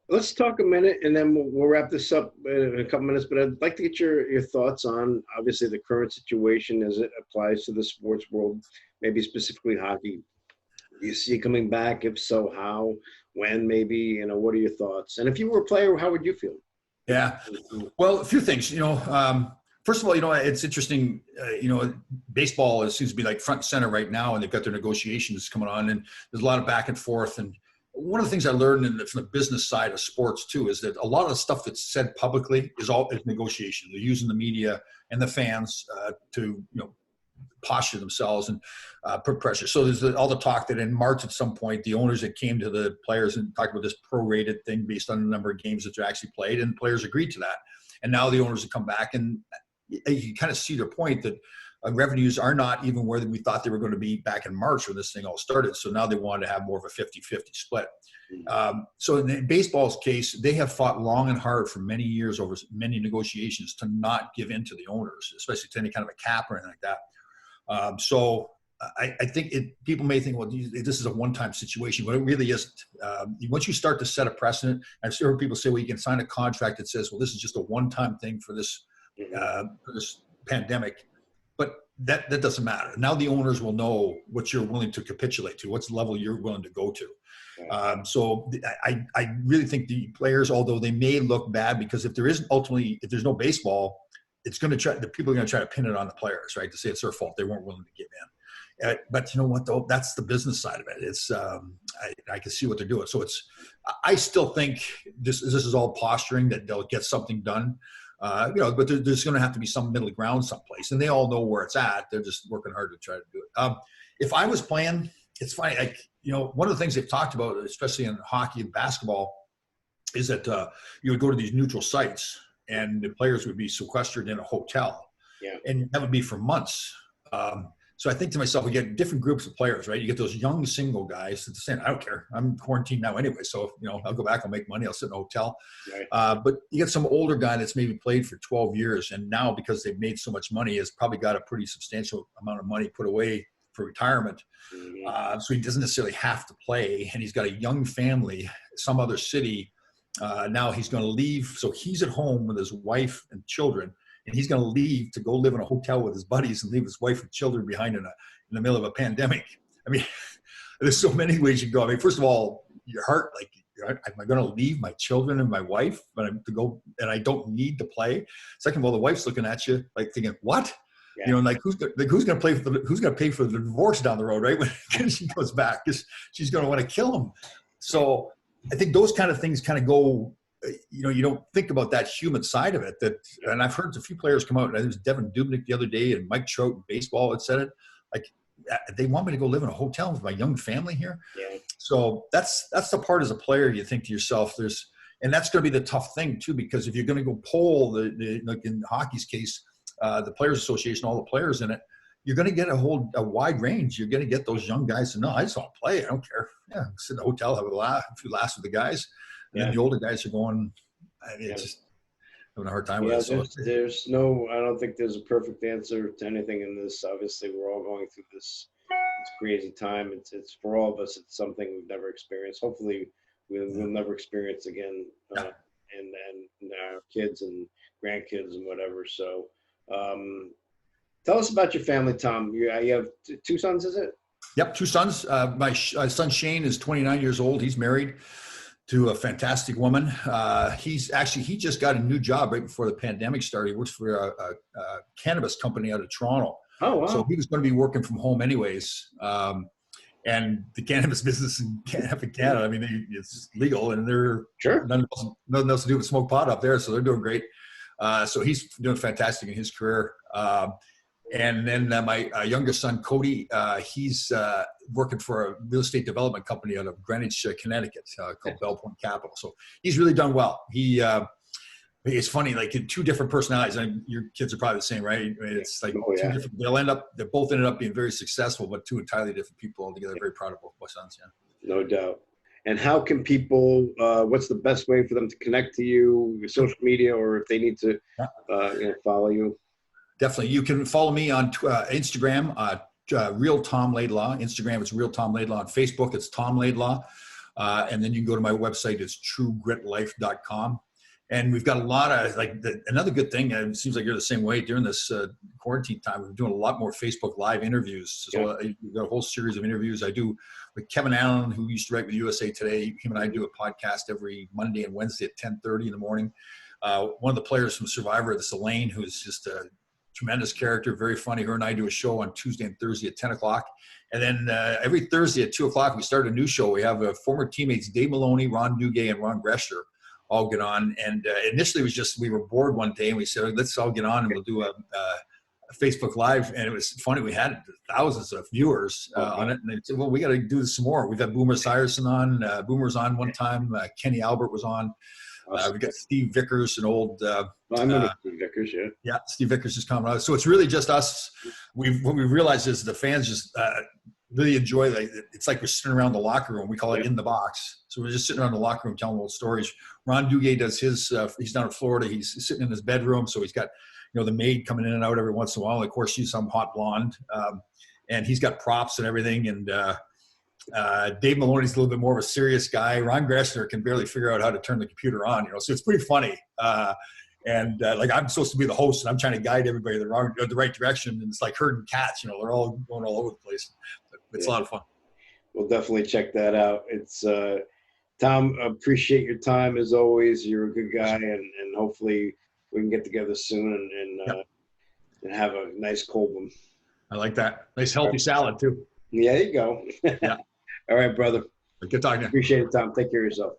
Let's talk a minute, and then we'll wrap this up in a couple minutes. But I'd like to get your thoughts on obviously the current situation as it applies to the sports world, maybe specifically hockey. Do you see it coming back? If so, how? When? Maybe? What are your thoughts? And if you were a player, how would you feel? Yeah. Well, a few things. First of all, it's interesting. Baseball seems to be like front and center right now, and they've got their negotiations coming on, and there's a lot of back and forth. And one of the things I learned from the business side of sports too is that a lot of the stuff that's said publicly is negotiation. They're using the media and the fans to posture themselves and put pressure. So there's all the talk that in March at some point the owners that came to the players and talked about this prorated thing based on the number of games that are actually played, and the players agreed to that. And now the owners have come back, and you kind of see their point that revenues are not even where we thought they were going to be back in March when this thing all started. So now they wanted to have more of a 50-50 split. So in baseball's case, they have fought long and hard for many years over many negotiations to not give in to the owners, especially to any kind of a cap or anything like that. So I think people may think, well, this is a one-time situation, but it really isn't. Once you start to set a precedent, I've heard people say, well, you can sign a contract that says, well, this is just a one-time thing for this pandemic. But that doesn't matter. Now the owners will know what you're willing to capitulate to, what's the level you're willing to go to. So I really think the players, although they may look bad, because if there's no baseball, the people are going to try to pin it on the players, right? To say it's their fault. They weren't willing to give in. But you know what, though? That's the business side of it. It's I can see what they're doing. So I still think this is all posturing that they'll get something done. But there's going to have to be some middle ground someplace, and they all know where it's at. They're just working hard to try to do it. If I was playing, it's funny. One of the things they've talked about, especially in hockey and basketball, is that you would go to these neutral sites, and the players would be sequestered in a hotel, and that would be for months. So I think to myself, we get different groups of players, right? You get those young single guys that are saying, I don't care. I'm quarantined now anyway. So, I'll go back, I'll make money, I'll sit in a hotel. Right. But you get some older guy that's maybe played for 12 years. And now because they've made so much money, has probably got a pretty substantial amount of money put away for retirement. Mm-hmm. So he doesn't necessarily have to play. And he's got a young family, some other city. Now he's going to leave. So he's at home with his wife and children. And he's going to leave to go live in a hotel with his buddies and leave his wife and children behind in the middle of a pandemic. I mean, there's so many ways you can go. I mean, first of all, your heart, like, am I going to leave my children and my wife to go, and I don't need to play? Second of all, the wife's looking at you like thinking, what? Yeah. Who's going to pay for the divorce down the road, right? When she goes back, because she's going to want to kill him. So I think those kind of things kind of go. You don't think about that human side of it. And I've heard a few players come out. I think it was Devin Dubnyk the other day, and Mike Trout in baseball had said it. Like, they want me to go live in a hotel with my young family here. Yeah. So that's the part as a player you think to yourself. And that's going to be the tough thing too, because if you're going to go poll like in hockey's case, the Players Association, all the players in it, you're going to get a wide range. You're going to get those young guys to know, I just want to play. I don't care. Yeah, sit in the hotel, have a few laughs with the guys. And then the older guys are going, it's just having a hard time with it. So I don't think there's a perfect answer to anything in this. Obviously, we're all going through this crazy time. It's for all of us. It's something we've never experienced. Hopefully, we'll never experience again, and our kids and grandkids and whatever. So, tell us about your family, Tom. You have two sons, is it? Yep, two sons. My son Shane is 29 years old. He's married to a fantastic woman. He just got a new job right before the pandemic started. He works for a cannabis company out of Toronto. Oh, wow. So he was going to be working from home anyways. And the cannabis business in Canada, I mean, it's legal, and they're nothing else to do but smoke pot up there. So they're doing great. So he's doing fantastic in his career. And then my youngest son, Cody, he's working for a real estate development company out of Greenwich, Connecticut, called Bell Point Capital. So he's really done well. It's funny, like in two different personalities. And your kids are probably the same, right? I mean, it's like two different. They both ended up being very successful, but two entirely different people altogether. Very proud of both my sons. Yeah, no doubt. And how can people? What's the best way for them to connect to you? Your social media, or if they need to follow you? Definitely. You can follow me on Instagram, Real Tom Laidlaw. Instagram, it's Real Tom Laidlaw. On Facebook, it's Tom Laidlaw. And then you can go to my website. It's truegritlife.com. And we've got a lot of another good thing. It seems like you're the same way during this quarantine time. We're doing a lot more Facebook Live interviews. So we've got a whole series of interviews I do with Kevin Allen, who used to write with USA Today. Him and I do a podcast every Monday and Wednesday at 10:30 in the morning. One of the players from Survivor, this Elaine, who is just a tremendous character, very funny. Her and I do a show on Tuesday and Thursday at 10 o'clock. And then every Thursday at 2 o'clock, we start a new show. We have former teammates Dave Maloney, Ron Duguay, and Ron Gresher all get on. And initially it was just, we were bored one day and we said, let's all get on and we'll do a Facebook Live. And it was funny. We had thousands of viewers on it. And they said, well, we got to do this some more. We've had Boomer Sierson on. Boomer's on one time. Kenny Albert was on. We got Steve Vickers, an old. I remember Steve Vickers, yeah. Yeah, Steve Vickers is coming on. So it's really just us. What we realized is the fans just really enjoy it's like we're sitting around the locker room. We call it in the box. So we're just sitting around the locker room telling old stories. Ron Duguay does his. He's down in Florida. He's sitting in his bedroom, so he's got the maid coming in and out every once in a while. Of course, she's some hot blonde, and he's got props and everything. And Dave Maloney's a little bit more of a serious guy. Ron Gressner can barely figure out how to turn the computer on, so it's pretty funny. And I'm supposed to be the host, and I'm trying to guide everybody the right direction, and it's like herding cats. They're all going all over the place. But it's a lot of fun. We'll definitely check that out. It's Tom. Appreciate your time as always. You're a good guy, and hopefully we can get together soon and have a nice cold one. I like that. Nice healthy salad too. Yeah, there you go. Yeah. All right, brother. Good talking to you. Appreciate it, Tom. Take care of yourself.